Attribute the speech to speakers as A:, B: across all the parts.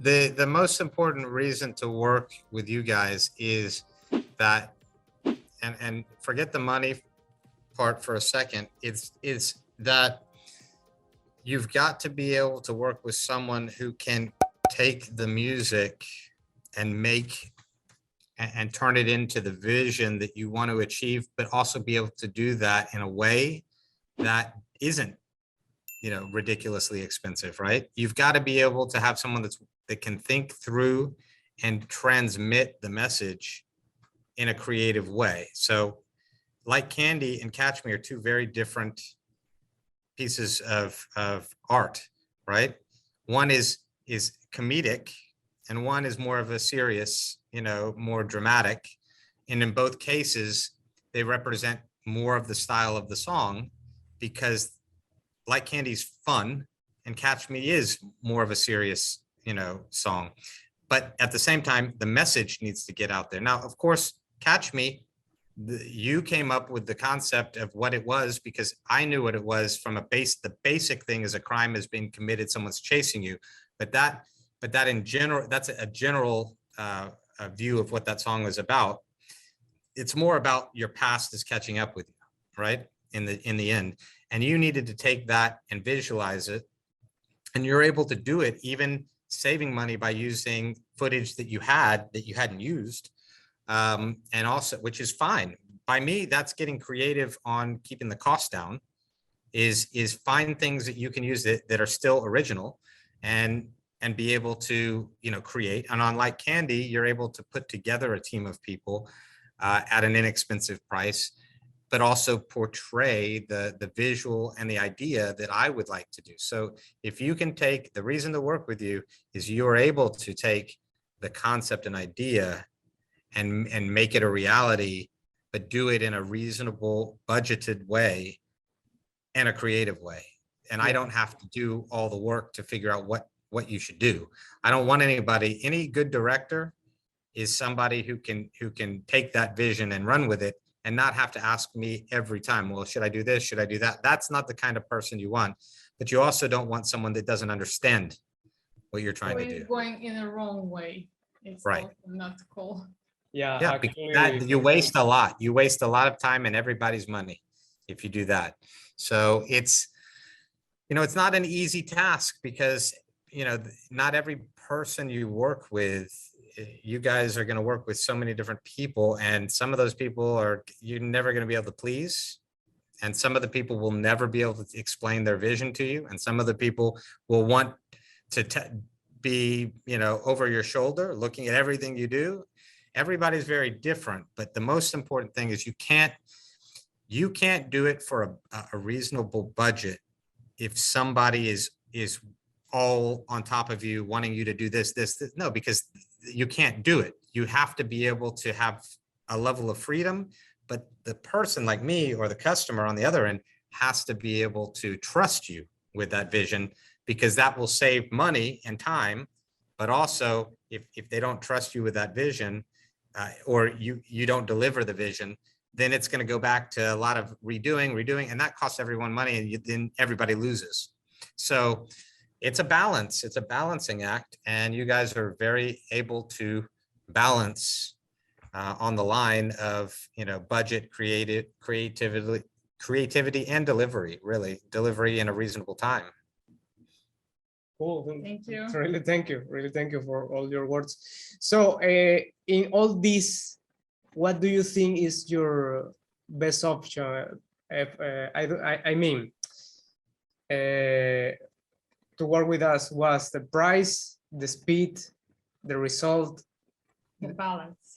A: The most important reason to work with you guys is that, and forget the money part for a second, it's that you've got to be able to work with someone who can take the music and make and turn it into the vision that you want to achieve, but also be able to do that in a way that isn't, ridiculously expensive, right? You've got to be able to have someone that can think through and transmit the message in a creative way. So Like Candy and Catch Me are two very different pieces of art, right? One is comedic and one is more of a serious, more dramatic. And in both cases, they represent more of the style of the song, because Like Candy's fun and Catch Me is more of a serious, song. But at the same time, the message needs to get out there. Now, of course, Catch Me, you came up with the concept of what it was because I knew what it was from the basic thing is a crime has been committed, someone's chasing you. But that in general, that's a general view of what that song was about. It's more about your past is catching up with you, right? In the end. And you needed to take that and visualize it. And you're able to do it, even saving money by using footage that you hadn't used. And also, which is fine. By me, that's getting creative on keeping the cost down, is find things that you can use that are still original and be able to, create. And on Like Candy, you're able to put together a team of people at an inexpensive price, but also portray the visual and the idea that I would like to do. So if you can take, the reason to work with you is you're able to take the concept and idea and make it a reality, but do it in a reasonable, budgeted way and a creative way. And I don't have to do all the work to figure out what you should do. I don't want any good director is somebody who can take that vision and run with it and not have to ask me every time, well, should I do this? Should I do that? That's not the kind of person you want. But you also don't want someone that doesn't understand what you're trying to do.
B: Going in a wrong way. It's
A: right.
B: Not cool.
A: Yeah, because you waste a lot. You waste a lot of time and everybody's money if you do that. So it's not an easy task because, not every person you work with, you guys are going to work with so many different people, and some of those people you're never going to be able to please. And some of the people will never be able to explain their vision to you. And some of the people will want to be, over your shoulder, looking at everything you do. Everybody's very different, but the most important thing is you can't do it for a reasonable budget if somebody is all on top of you wanting you to do this. No, because you can't do it. You have to be able to have a level of freedom, but the person like me or the customer on the other end has to be able to trust you with that vision, because that will save money and time. But also if they don't trust you with that vision, or you don't deliver the vision, then it's going to go back to a lot of redoing, and that costs everyone money, and then everybody loses. So it's a balance. It's a balancing act, and you guys are very able to balance on the line of budget, creativity, and delivery. Really, delivery in a reasonable time.
C: Cool.
B: Thank you.
C: Really, thank you. Really, thank you for all your words. So, in all this, what do you think is your best option? I mean, to work with us was the price, the speed, the result,
B: the balance.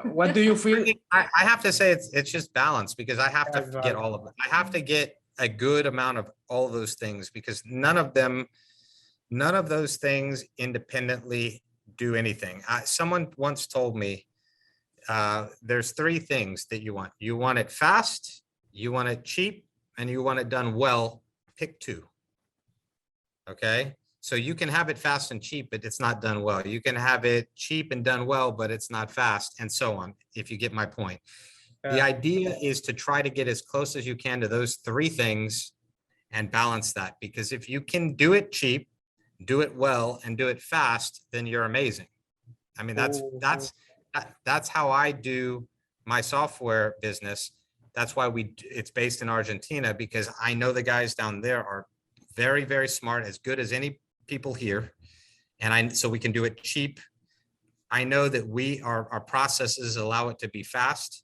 C: What do you feel?
A: I have to say it's just balance, because I have to get all of it. I have to get a good amount of all of those things, because none of those things independently do anything. Someone once told me there's three things that you want. You want it fast, you want it cheap, and you want it done well. Pick two. Okay, so you can have it fast and cheap, but it's not done well. You can have it cheap and done well, but it's not fast, and so on, if you get my point. The idea is to try to get as close as you can to those three things and balance that, because if you can do it cheap do it well, and do it fast, then you're amazing. I mean, that's how I do my software business. That's why it's based in Argentina, because I know the guys down there are very, very smart, as good as any people here. And so we can do it cheap. I know that our processes allow it to be fast.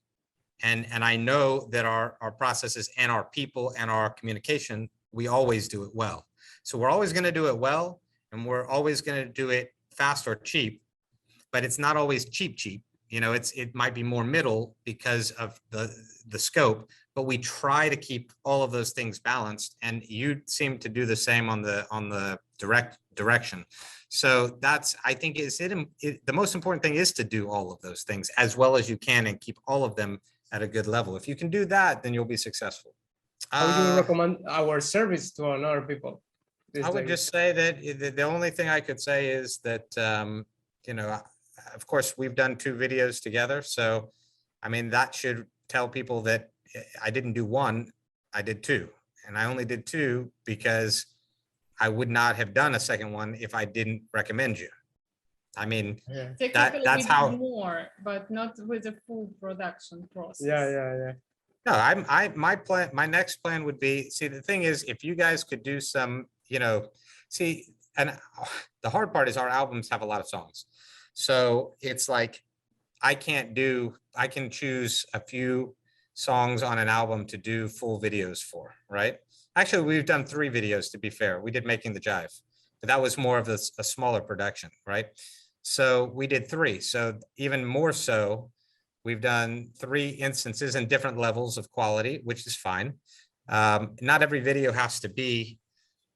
A: And I know that our processes and our people and our communication, we always do it well. So we're always going to do it well, and we're always going to do it fast or cheap, but it's not always cheap. You know, it might be more middle because of the scope, but we try to keep all of those things balanced. And you seem to do the same on the direct direction. So that's, I think, the most important thing is to do all of those things as well as you can and keep all of them at a good level. If you can do that, then you'll be successful.
C: How would you recommend our service to other people?
A: I would just say that the only thing I could say is that, you know, of course, we've done 2 videos together. So, I mean, that should tell people that I didn't do 1, I did 2. And I only did 2 because I would not have done a second one if I didn't recommend you. I mean, that's how
B: more, but not with the full production process.
C: Yeah.
A: No, my next plan would be, see, the thing is, if you guys could do some, you know, see, and the hard part is our albums have a lot of songs. So it's like, I can choose a few songs on an album to do full videos for, right? Actually, we've done 3 videos, to be fair. We did Making the Jive, but that was more of a smaller production, right? So we did 3. So even more so, we've done 3 instances in different levels of quality, which is fine. Not every video has to be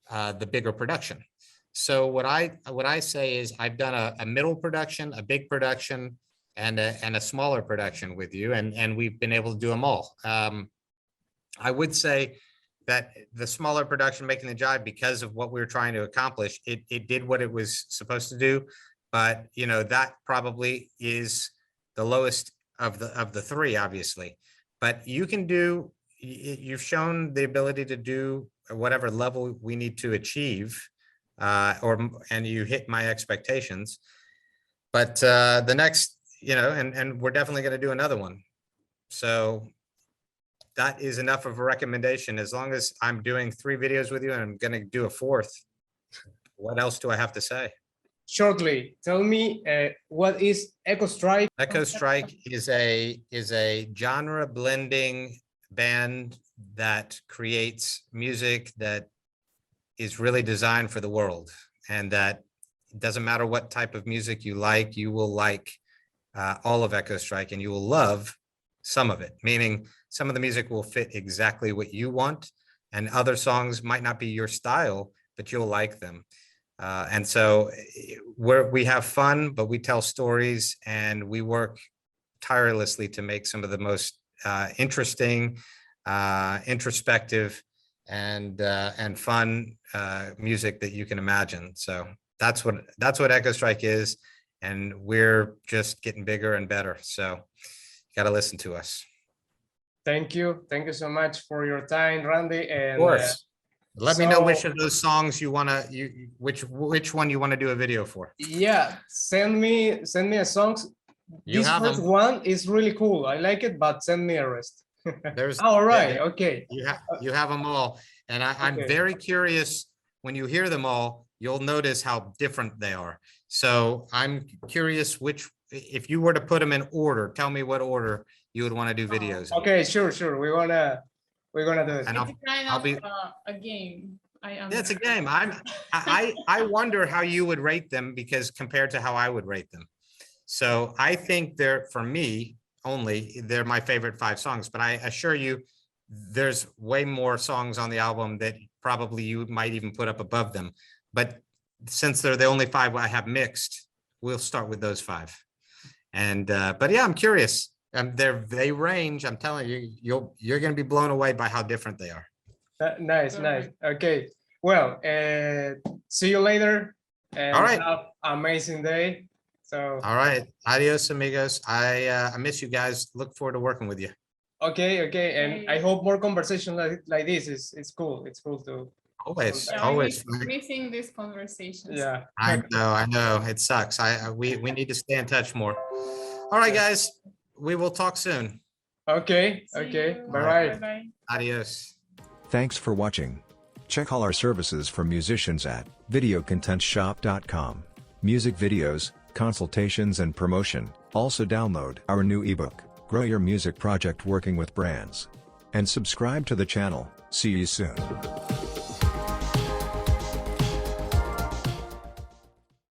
A: the bigger production. So what I say is, I've done a middle production, a big production, and a smaller production with you, and we've been able to do them all. I would say that the smaller production, Making the Jive, because of what we were trying to accomplish, it did what it was supposed to do. But, you know, that probably is the lowest of the 3, obviously. But you've shown the ability to do whatever level we need to achieve, and you hit my expectations. But the next, you know, and we're definitely going to do another one. So that is enough of a recommendation. As long as I'm doing 3 videos with you and I'm going to do a 4th, what else do I have to say?
C: Shortly, tell me, what is Echo Strike?
A: Echo Strike is a genre blending band that creates music that is really designed for the world, and that it doesn't matter what type of music you like, you will like all of Echo Strike, and you will love some of it, meaning some of the music will fit exactly what you want, and other songs might not be your style, but you'll like them. And so we have fun, but we tell stories, and we work tirelessly to make some of the most interesting, introspective, and fun music that you can imagine. So that's what Echo Strike is, and we're just getting bigger and better. So you got to listen to us. Thank you so much for your time, Randy. And of course. Let me know which of those songs you want to, which one you want to do a video for. Yeah, send me a song. This first one is really cool. I like it, but send me a rest. There's all right. Yeah, okay. You have them all. And I'm very curious, when you hear them all, you'll notice how different they are. So I'm curious if you were to put them in order, tell me what order you would want to do videos. Okay, sure. We're gonna do it. And I'll be a game. It's a game. I wonder how you would rate them, because compared to how I would rate them. So I think for me only, they're my favorite 5 songs, but I assure you there's way more songs on the album that probably you might even put up above them. But since they're the only 5 I have mixed, we'll start with those 5. And but yeah, I'm curious. They range. I'm telling you, you're going to be blown away by how different they are. Nice. Okay. Well, see you later. And all right. Have an amazing day. So. All right. Adios, amigos. I miss you guys. Look forward to working with you. Okay. And I hope more conversation like this is cool. It's cool to Always,
B: Yeah,
A: always.
B: missing these conversations.
C: Yeah.
A: I know, it sucks. We need to stay in touch more. All right, guys, we will talk soon.
C: Okay.
B: See
C: Okay.
B: you.
C: Bye bye.
B: Bye-bye.
A: Adios.
D: Thanks for watching. Check all our services for musicians at videocontentshop.com. Music videos, consultations and promotion. Also download our new ebook, Grow Your Music Project Working with Brands. And subscribe to the channel. See you soon.